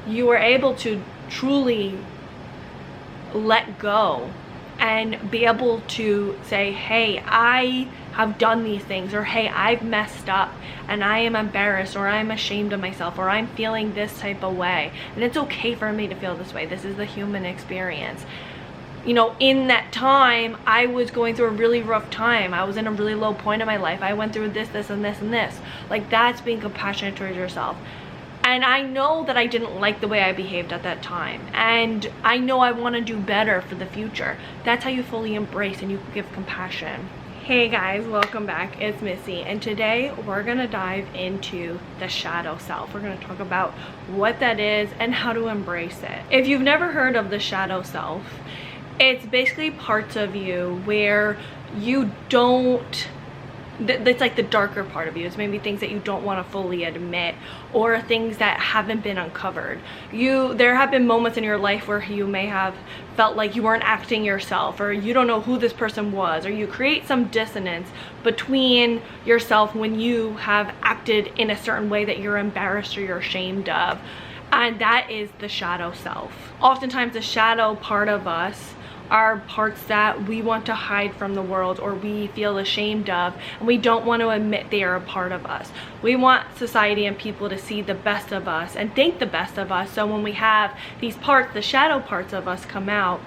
you are able to truly let go and be able to say, hey, I have done these things, or hey, I've messed up and I am embarrassed, or I'm ashamed of myself, or I'm feeling this type of way, and it's okay for me to feel this way. This is the human experience. You know, in that time, I was going through a really rough time. I was in a really low point in my life. I went through this, this, and this, and this. Like, that's being compassionate towards yourself. And I know that I didn't like the way I behaved at that time. And I know I want to do better for the future. That's how you fully embrace and you give compassion. Hey guys, welcome back. It's Missy. And today we're going to dive into the shadow self. We're going to talk about what that is and how to embrace it. If you've never heard of the shadow self, it's basically parts of you where you don't, it's like the darker part of you. It's maybe things that you don't want to fully admit, or things that haven't been uncovered. There have been moments in your life where you may have felt like you weren't acting yourself, or you don't know who this person was, or you create some dissonance between yourself when you have acted in a certain way that you're embarrassed or you're ashamed of. And that is the shadow self. Oftentimes the shadow part of us are parts that we want to hide from the world, or we feel ashamed of, and we don't want to admit they are a part of us. We want society and people to see the best of us and think the best of us, so when we have these parts, the shadow parts of us, come out,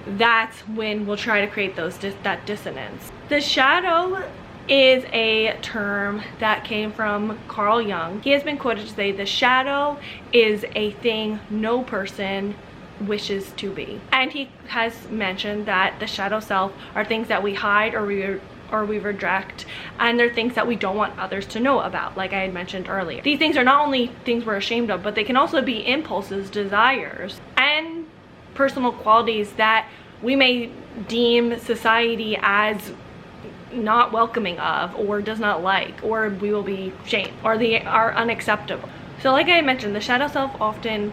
that's when we'll try to create that dissonance. The shadow is a term that came from Carl Jung. He has been quoted to say, the shadow is a thing no person wishes to be. And he has mentioned that the shadow self are things that we hide or we reject, and they're things that we don't want others to know about, like I had mentioned earlier. These things are not only things we're ashamed of, but they can also be impulses, desires, and personal qualities that we may deem society as not welcoming of, or does not like, or we will be shamed, or they are unacceptable. So like I mentioned, the shadow self often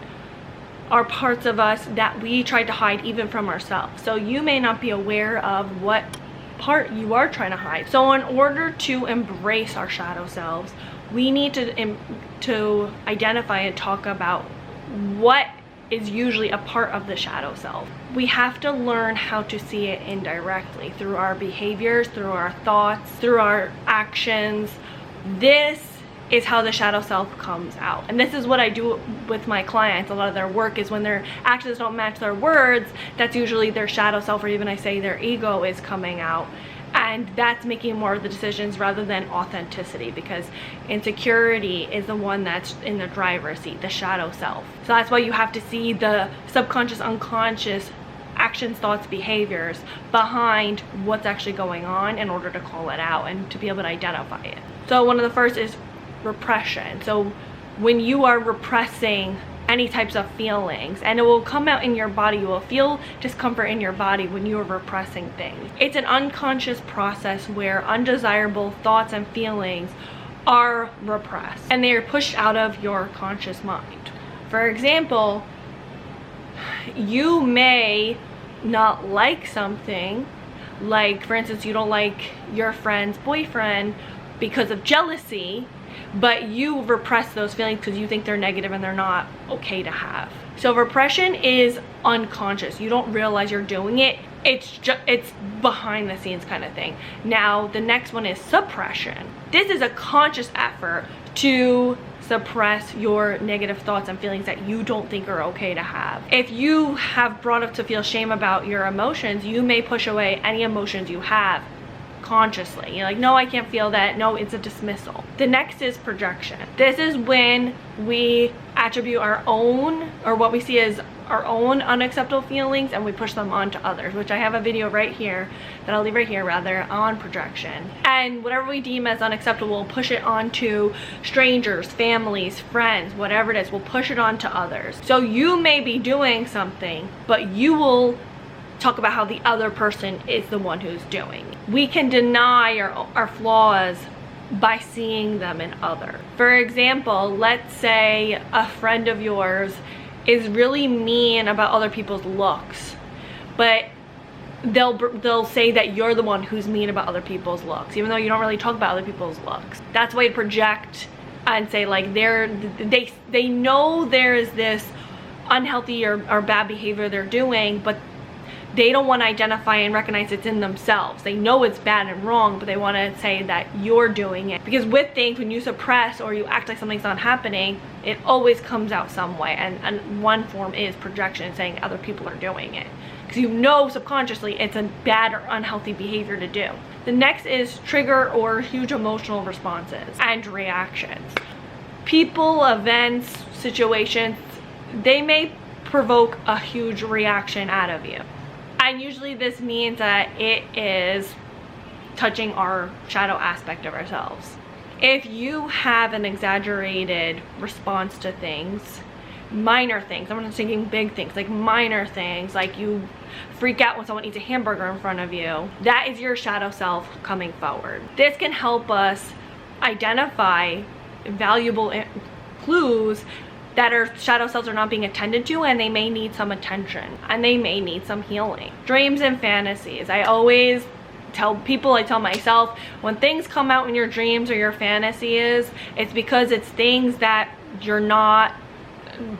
are parts of us that we try to hide even from ourselves. So you may not be aware of what part you are trying to hide. So in order to embrace our shadow selves, we need to identify and talk about what is usually a part of the shadow self. We have to learn how to see it indirectly through our behaviors, through our thoughts, through our actions. This is how the shadow self comes out. And this is what I do with my clients. A lot of their work is when their actions don't match their words, that's usually their shadow self, or even I say their ego is coming out. And that's making more of the decisions rather than authenticity, because insecurity is the one that's in the driver's seat, the shadow self. So that's why you have to see the subconscious, unconscious actions, thoughts, behaviors behind what's actually going on in order to call it out and to be able to identify it. So one of the first is repression. So when you are repressing any types of feelings, and it will come out in your body, you will feel discomfort in your body when you are repressing things. It's an unconscious process where undesirable thoughts and feelings are repressed and they are pushed out of your conscious mind. For example, you may not like something, like for instance, you don't like your friend's boyfriend because of jealousy, but you repress those feelings because you think they're negative and they're not okay to have. So repression is unconscious. You don't realize you're doing it. It's behind the scenes kind of thing. Now the next one is suppression. This is a conscious effort to suppress your negative thoughts and feelings that you don't think are okay to have. If you have brought up to feel shame about your emotions, you may push away any emotions you have consciously. You're like, no, I can't feel that. No, it's a dismissal. The next is projection. This is when we attribute our own, or what we see as our own unacceptable feelings, and we push them onto others, which I have a video right here that I'll leave right here rather, on projection. And whatever we deem as unacceptable, we'll push it onto strangers, families, friends, whatever it is, we'll push it onto others. So you may be doing something, but you will talk about how the other person is the one who's doing. We can deny our flaws by seeing them in others. For example, let's say a friend of yours is really mean about other people's looks, but they'll say that you're the one who's mean about other people's looks, even though you don't really talk about other people's looks. That's why you project and say like they know there's this unhealthy or bad behavior they're doing, but they don't want to identify and recognize it's in themselves. They know it's bad and wrong, but they want to say that you're doing it. Because with things, when you suppress or you act like something's not happening, it always comes out some way. And one form is projection, saying other people are doing it. Because you know subconsciously it's a bad or unhealthy behavior to do. The next is trigger or huge emotional responses and reactions. People, events, situations, they may provoke a huge reaction out of you. And usually this means that it is touching our shadow aspect of ourselves. If you have an exaggerated response to things, minor things, I'm not thinking big things, like minor things, like you freak out when someone eats a hamburger in front of you, that is your shadow self coming forward. This can help us identify valuable clues that our shadow selves are not being attended to, and they may need some attention and they may need some healing. Dreams and fantasies. I always tell people, I tell myself, when things come out in your dreams or your fantasies, it's because it's things that you're not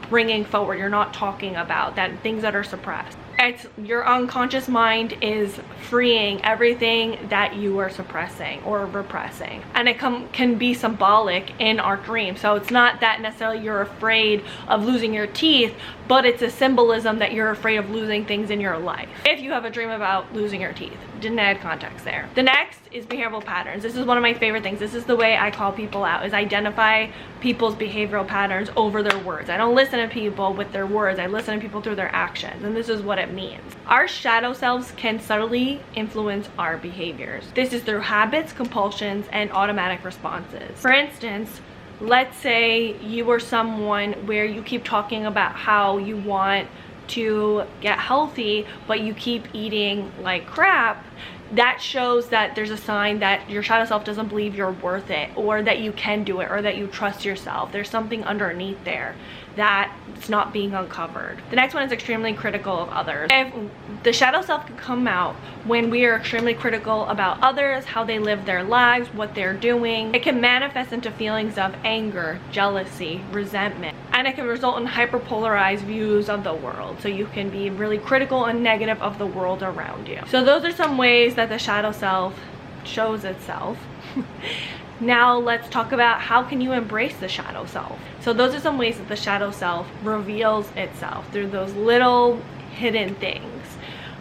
bringing forward, you're not talking about, that things that are suppressed. It's your unconscious mind is freeing everything that you are suppressing or repressing, and it can be symbolic in our dreams. So it's not that necessarily you're afraid of losing your teeth, but it's a symbolism that you're afraid of losing things in your life. If you have a dream about losing your teeth, didn't add context there. The next is behavioral patterns. This is one of my favorite things. This is the way I call people out, is identify people's behavioral patterns over their words. I don't listen to people with their words, I listen to people through their actions, and this is what it means. Our shadow selves can subtly influence our behaviors. This is through habits, compulsions, and automatic responses. For instance, let's say you are someone where you keep talking about how you want to get healthy, but you keep eating like crap. That shows that there's a sign that your shadow self doesn't believe you're worth it, or that you can do it, or that you trust yourself. There's something underneath there that's not being uncovered. The next one is extremely critical of others. If the shadow self can come out when we are extremely critical about others, how they live their lives, what they're doing, it can manifest into feelings of anger, jealousy, resentment, and it can result in hyperpolarized views of the world. So you can be really critical and negative of the world around you. So those are some ways that the shadow self shows itself. Now let's talk about how can you embrace the shadow self. So those are some ways that the shadow self reveals itself, through those little hidden things.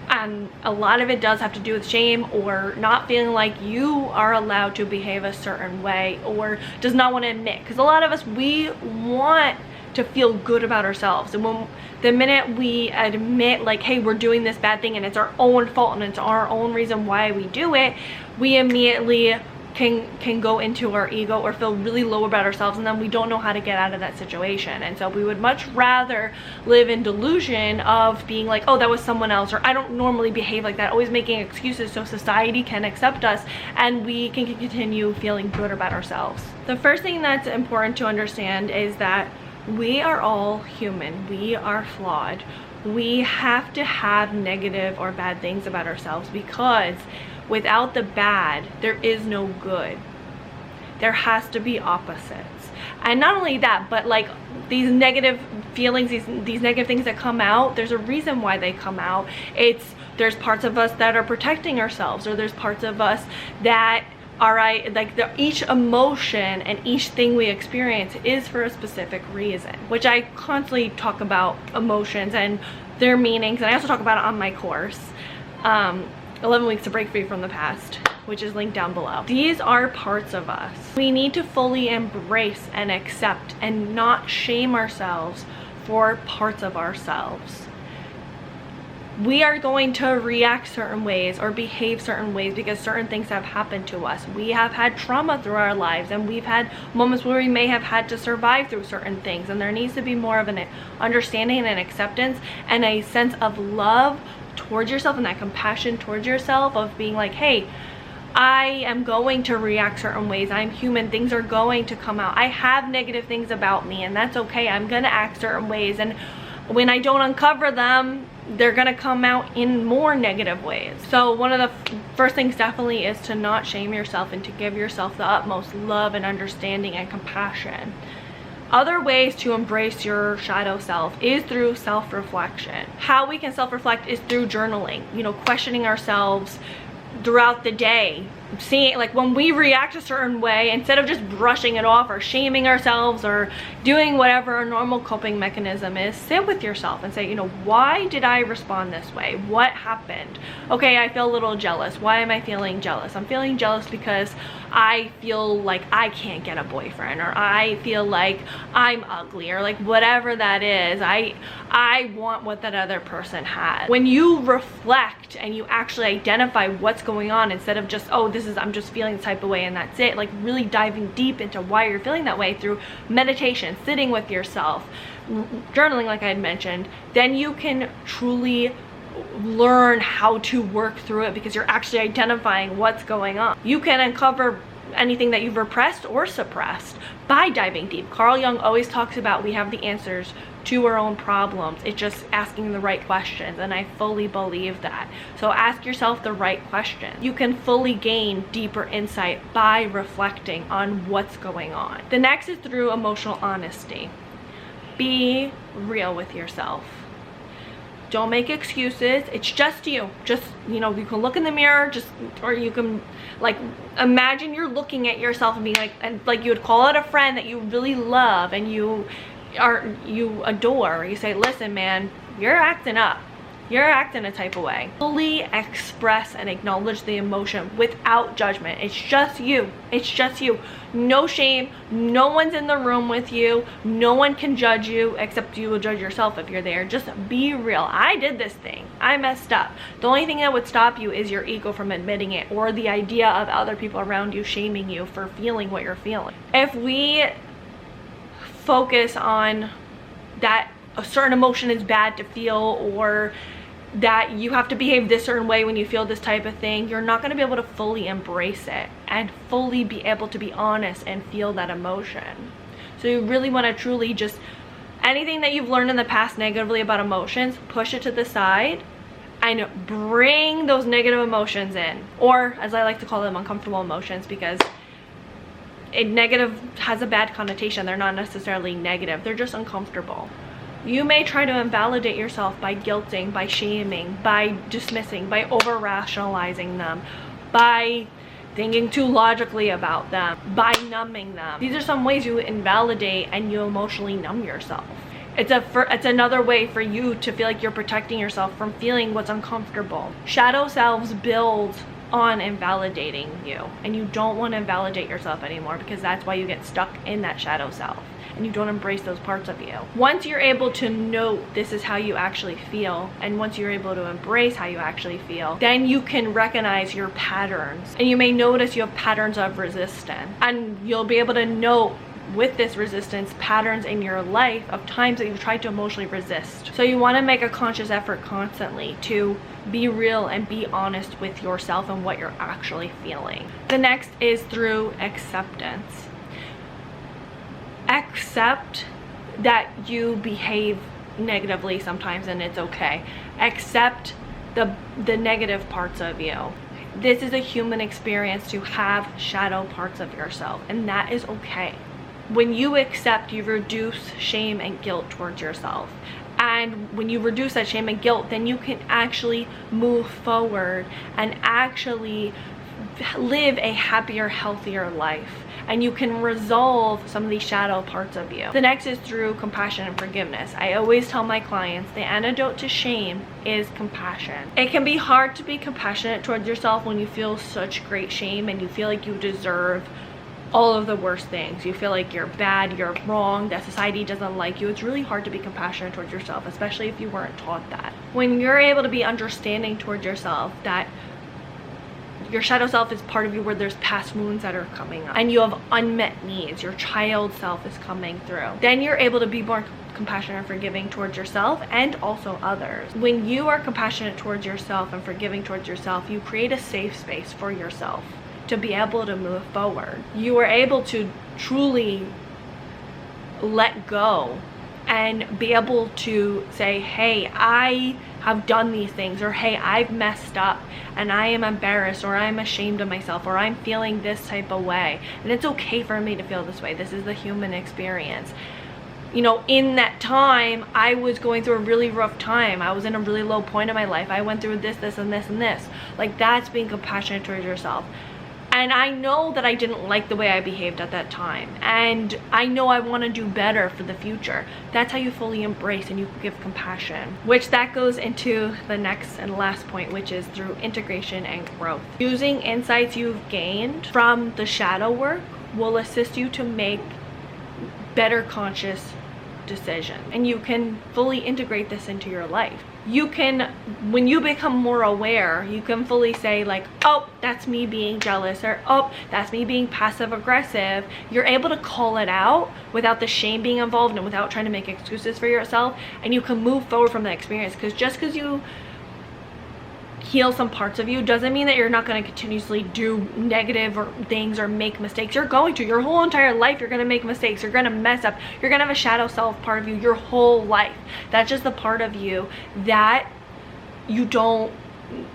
And a lot of it does have to do with shame, or not feeling like you are allowed to behave a certain way, or does not want to admit. Because a lot of us, we want to feel good about ourselves, and when the minute we admit like, hey, we're doing this bad thing and it's our own fault and it's our own reason why we do it, we immediately can go into our ego or feel really low about ourselves, and then we don't know how to get out of that situation. And so we would much rather live in delusion of being like, oh, that was someone else, or I don't normally behave like that, always making excuses so society can accept us and we can continue feeling good about ourselves. The first thing that's important to understand is that we are all human. We are flawed. We have to have negative or bad things about ourselves, because without the bad, there is no good. There has to be opposites. And not only that, but like these negative feelings, these negative things that come out, there's a reason why they come out. There's parts of us that are protecting ourselves, or there's parts of us that are each emotion and each thing we experience is for a specific reason, which I constantly talk about emotions and their meanings, and I also talk about it on my course, 11 Weeks to Break Free from the Past, which is linked down below. These are parts of us. We need to fully embrace and accept and not shame ourselves for parts of ourselves. We are going to react certain ways or behave certain ways because certain things have happened to us. We have had trauma through our lives, and we've had moments where we may have had to survive through certain things, and there needs to be more of an understanding and an acceptance and a sense of love towards yourself, and that compassion towards yourself of being like, hey, I am going to react certain ways. I'm human. Things are going to come out. I have negative things about me, and that's okay. I'm gonna act certain ways, and when I don't uncover them, they're gonna come out in more negative ways. So one of the first things definitely is to not shame yourself and to give yourself the utmost love and understanding and compassion. Other ways to embrace your shadow self is through self-reflection. How we can self-reflect is through journaling, questioning ourselves throughout the day, seeing, like, when we react a certain way, instead of just brushing it off or shaming ourselves or doing whatever our normal coping mechanism is, sit with yourself and say, why did I respond this way? What happened? Okay, I feel a little jealous. Why am I feeling jealous? I'm feeling jealous because I feel like I can't get a boyfriend, or I feel like I'm ugly, or like whatever that is. I want what that other person has. When you reflect and you actually identify what's going on, instead of just, oh, I'm just feeling this type of way and that's it, like really diving deep into why you're feeling that way through meditation, sitting with yourself, journaling like I had mentioned, then you can truly learn how to work through it, because you're actually identifying what's going on. You can uncover anything that you've repressed or suppressed by diving deep. Carl Jung always talks about we have the answers to our own problems. It's just asking the right questions, and I fully believe that. So ask yourself the right questions. You can fully gain deeper insight by reflecting on what's going on. The next is through emotional honesty. Be real with yourself. Don't make excuses. It's just you. You can look in the mirror, or you can, like, imagine you're looking at yourself and being like you would call out a friend that you really love and you adore. You say, listen, man, you're acting up. You're acting a type of way. Fully express and acknowledge the emotion without judgment. It's just you. It's just you. No shame. No one's in the room with you. No one can judge you, except you will judge yourself if you're there. Just be real. I did this thing. I messed up. The only thing that would stop you is your ego from admitting it, or the idea of other people around you shaming you for feeling what you're feeling. If we focus on that a certain emotion is bad to feel, or that you have to behave this certain way when you feel this type of thing, you're not going to be able to fully embrace it and fully be able to be honest and feel that emotion. So you really want to truly just, anything that you've learned in the past negatively about emotions, push it to the side and bring those negative emotions in, or as I like to call them, uncomfortable emotions, because negative has a bad connotation. They're not necessarily negative, they're just uncomfortable. You may try to invalidate yourself by guilting, by shaming, by dismissing, by over rationalizing them, by thinking too logically about them, by numbing them. These are some ways you invalidate and you emotionally numb yourself. It's another way for you to feel like you're protecting yourself from feeling what's uncomfortable. Shadow selves build on invalidating you, and you don't want to invalidate yourself anymore, because that's why you get stuck in that shadow self and you don't embrace those parts of you. Once you're able to note this is how you actually feel, and once you're able to embrace how you actually feel, then you can recognize your patterns, and you may notice you have patterns of resistance, and you'll be able to note with this resistance patterns in your life of times that you've tried to emotionally resist. So you want to make a conscious effort constantly to be real and be honest with yourself and what you're actually feeling. The next is through acceptance. Accept that you behave negatively sometimes, and it's okay. Accept the negative parts of you. This is a human experience to have shadow parts of yourself, and that is okay. When you accept, you reduce shame and guilt towards yourself. And when you reduce that shame and guilt, then you can actually move forward and actually live a happier, healthier life. And you can resolve some of these shadow parts of you. The next is through compassion and forgiveness. I always tell my clients the antidote to shame is compassion. It can be hard to be compassionate towards yourself when you feel such great shame and you feel like you deserve all of the worst things. You feel like you're bad, you're wrong, that society doesn't like you. It's really hard to be compassionate towards yourself, especially if you weren't taught that. When you're able to be understanding towards yourself, that your shadow self is part of you where there's past wounds that are coming up and you have unmet needs, your child self is coming through, then you're able to be more compassionate and forgiving towards yourself and also others. When you are compassionate towards yourself and forgiving towards yourself, you create a safe space for yourself to be able to move forward. You are able to truly let go and be able to say, hey, I have done these things, or hey, I've messed up and I am embarrassed, or I'm ashamed of myself, or I'm feeling this type of way, and it's okay for me to feel this way. This is the human experience. You know, in that time, I was going through a really rough time. I was in a really low point in my life. I went through this, this, and this, and this. Like, that's being compassionate towards yourself. And I know that I didn't like the way I behaved at that time. And I know I want to do better for the future. That's how you fully embrace and you give compassion. Which that goes into the next and last point, which is through integration and growth. Using insights you've gained from the shadow work will assist you to make better conscious decision, and you can fully integrate this into your life. You can, when you become more aware, you can fully say like, oh, that's me being jealous, or oh, that's me being passive aggressive. You're able to call it out without the shame being involved and without trying to make excuses for yourself, and you can move forward from that experience. Because just because you heal some parts of you doesn't mean that you're not going to continuously do negative things or make mistakes. You're going to. Your whole entire life you're going to make mistakes, you're going to mess up, you're going to have a shadow self part of you your whole life. That's just the part of you that you don't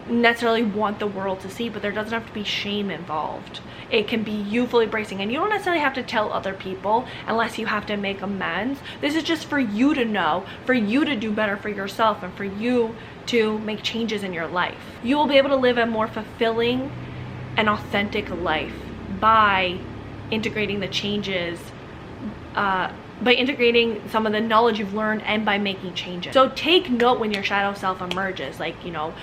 necessarily want the world to see, but there doesn't have to be shame involved. It can be you fully embracing, and you don't necessarily have to tell other people unless you have to make amends. This is just for you to know, for you to do better for yourself, and for you to make changes in your life. You will be able to live a more fulfilling and authentic life by integrating the changes, by integrating some of the knowledge you've learned, and by making changes. So take note when your shadow self emerges, like, you know,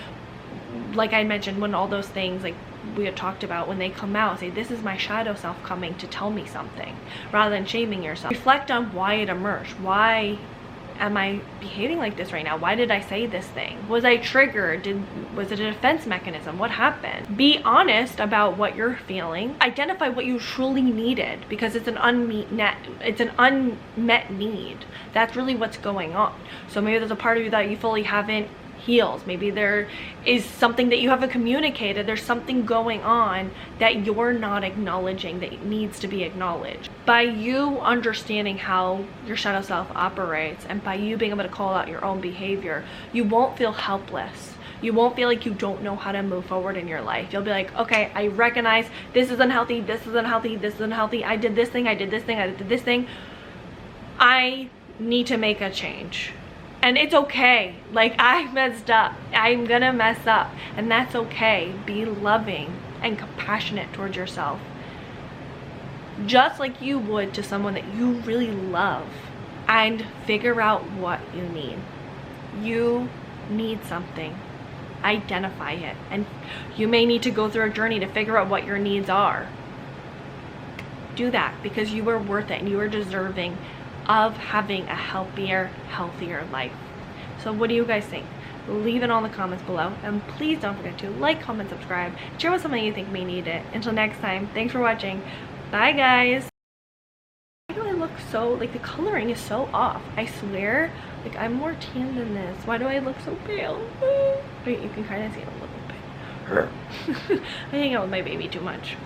like I mentioned, when all those things like we had talked about, when they come out, say, this is my shadow self coming to tell me something, rather than shaming yourself. Reflect on why it emerged. Why am I behaving like this right now? Why did I say this thing? Was I triggered? Was it a defense mechanism? What happened? Be honest about what you're feeling. Identify what you truly needed, because it's an unmet need. That's really what's going on. So maybe there's a part of you that you fully haven't healed. Maybe there is something that you haven't communicated. There's something going on that you're not acknowledging that needs to be acknowledged. By you understanding how your shadow self operates, and by you being able to call out your own behavior, you won't feel helpless. You won't feel like you don't know how to move forward in your life. You'll be like, okay, I recognize this is unhealthy, this is unhealthy, this is unhealthy. I did this thing, I did this thing, I did this thing. I need to make a change. And it's okay. Like, I messed up. I'm gonna mess up. And that's okay. Be loving and compassionate towards yourself, just like you would to someone that you really love. And figure out what you need. You need something. Identify it. And you may need to go through a journey to figure out what your needs are. Do that, because you are worth it and you are deserving of having a healthier life. So what do you guys think? Leave it on the comments below, and please don't forget to like, comment, subscribe, share with someone you think may need it. Until next time, thanks for watching. Bye guys. Why do I look so, like, the coloring is so off? I swear, like, I'm more tan than this. Why do I look so pale? Wait, you can kind of see it a little bit. I hang out with my baby too much.